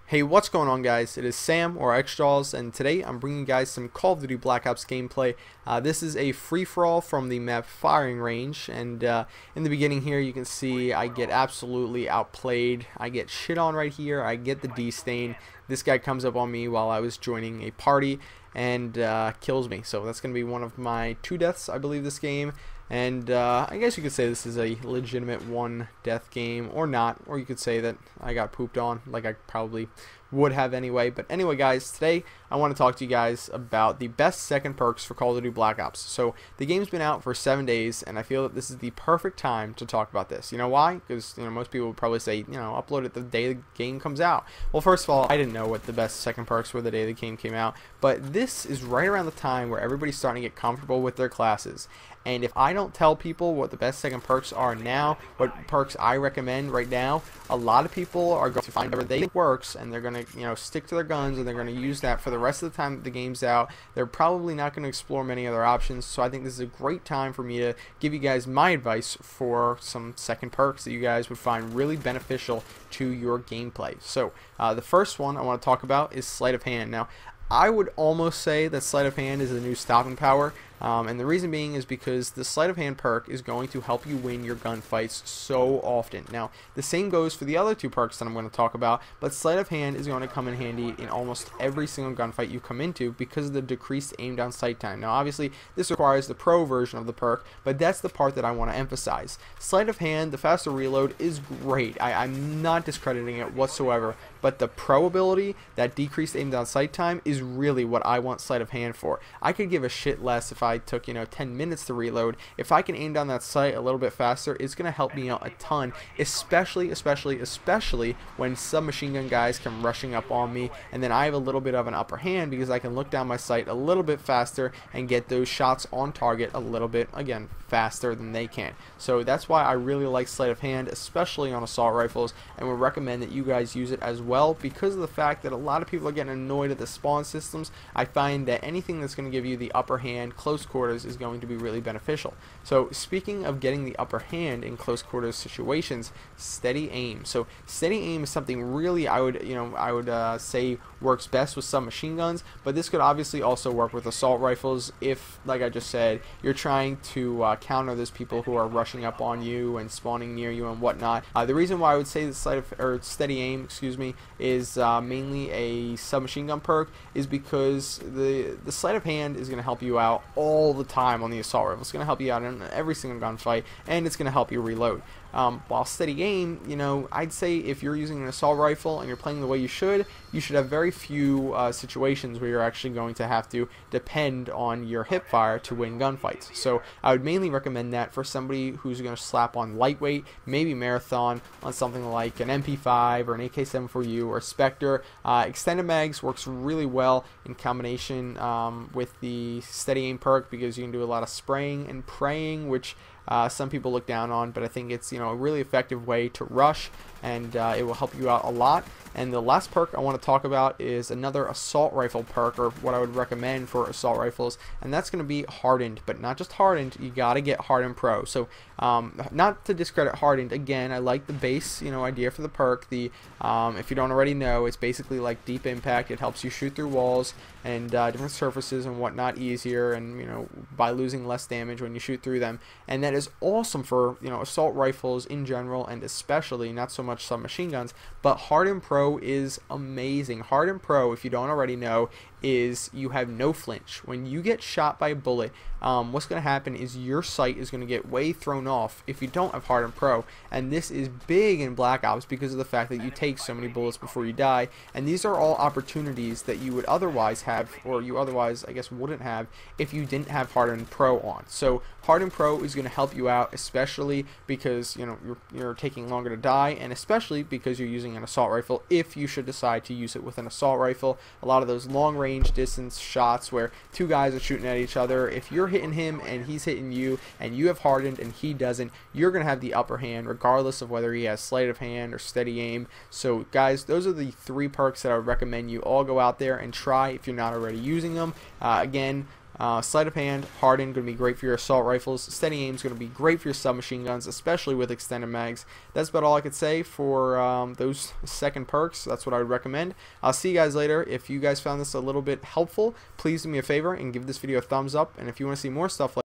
Hey, what's going on, guys? It is Sam, or xJawz, and today I'm bringing you guys some Call of Duty Black Ops gameplay. This is a free-for-all from the map Firing Range, and in the beginning here you can see I get absolutely outplayed. I get shit on right here. I get the D-stain. This guy comes up on me while I was joining a party and kills me. So that's going to be one of my 2 deaths, I believe, this game. And I guess you could say this is a legitimate 1-death game, or not, or you could say that I got pooped on, like I probably would have anyway. But anyway, guys, today I want to talk to you guys about the best second perks for Call of Duty Black Ops. So the game's been out for 7 days, and I feel that this is the perfect time to talk about this. You know why? Because most people would probably say, upload it the day the game comes out. Well, first of all, I didn't know what the best second perks were the day the game came out, but this is right around the time where everybody's starting to get comfortable with their classes. And if I don't tell people what the best second perks are now, what perks I recommend right now, a lot of people are going to find whatever they think works, and they're going to stick to their guns, and they're going to use that for the rest of the time that the game's out. They're probably not going to explore many other options. So I think this is a great time for me to give you guys my advice for some second perks that you guys would find really beneficial to your gameplay. So the first one I want to talk about is Sleight of Hand. Now, I would almost say that Sleight of Hand is the new stopping power, and the reason being is because the Sleight of Hand perk is going to help you win your gunfights so often. Now, the same goes for the other 2 perks that I'm going to talk about, but Sleight of Hand is going to come in handy in almost every single gunfight you come into because of the decreased aim down sight time. Now, obviously, this requires the pro version of the perk, but that's the part that I want to emphasize. Sleight of Hand, the faster reload, is great. I'm not discrediting it whatsoever, but the pro ability, that decreased aim down sight time, is really what I want Sleight of Hand for. I could give a shit less if I took 10 minutes to reload. If I can aim down that sight a little bit faster, it's going to help me out a ton, especially when submachine gun guys come rushing up on me, and then I have a little bit of an upper hand because I can look down my sight a little bit faster and get those shots on target a little bit, again, faster than they can. So that's why I really like Sleight of Hand, especially on assault rifles, and would recommend that you guys use it as well because of the fact that a lot of people are getting annoyed at the spawn systems. I find that anything that's going to give you the upper hand, close quarters, is going to be really beneficial. So speaking of getting the upper hand in close quarters situations, steady aim. So steady aim is something really I would say works best with submachine guns, but this could obviously also work with assault rifles if, like I just said, you're trying to counter those people who are rushing up on you and spawning near you and whatnot. The reason why I would say the steady aim, excuse me, is mainly a submachine gun perk is because the sleight of hand is going to help you out all the time on the assault rifle. It's going to help you out in every single gunfight, and it's going to help you reload. While steady aim, I'd say if you're using an assault rifle and you're playing the way you should have very few situations where you're actually going to have to depend on your hip fire to win gunfights. So I would mainly recommend that for somebody who's going to slap on lightweight, maybe marathon, on something like an MP5 or an AK-74U or Spectre. Extended mags works really well in combination with the steady aim perk because you can do a lot of spraying and praying, which some people look down on, but I think it's a really effective way to rush, and it will help you out a lot. And the last perk I want to talk about is another assault rifle perk, or what I would recommend for assault rifles, and that's going to be hardened. But not just hardened, you got to get hardened pro. So not to discredit hardened, again, I like the base idea for the perk. The if you don't already know, it's basically like deep impact. It helps you shoot through walls and different surfaces and whatnot easier, and by losing less damage when you shoot through them. And that is awesome for assault rifles in general, and especially not so much submachine guns. But hardened pro is amazing. Hardened pro, if you don't already know, is you have no flinch. When you get shot by a bullet, what's going to happen is your sight is going to get way thrown off if you don't have Hardened Pro, and this is big in Black Ops because of the fact that you take so many bullets before you die, and these are all opportunities that you would otherwise have, or you otherwise I guess wouldn't have if you didn't have Hardened Pro on. So Hardened Pro is going to help you out, especially because you're taking longer to die, and especially because you're using an assault rifle if you should decide to use it with an assault rifle. A lot of those long range distance shots where 2 guys are shooting at each other, if you're hitting him and he's hitting you and you have hardened and he doesn't, you're going to have the upper hand regardless of whether he has sleight of hand or steady aim. So guys, those are the 3 perks that I would recommend you all go out there and try if you're not already using them. Again, Sleight of hand, hardened, going to be great for your assault rifles. Steady aim is going to be great for your submachine guns, especially with extended mags. That's about all I could say for those second perks. That's what I would recommend. I'll see you guys later. If you guys found this a little bit helpful, please do me a favor and give this video a thumbs up. And if you want to see more stuff like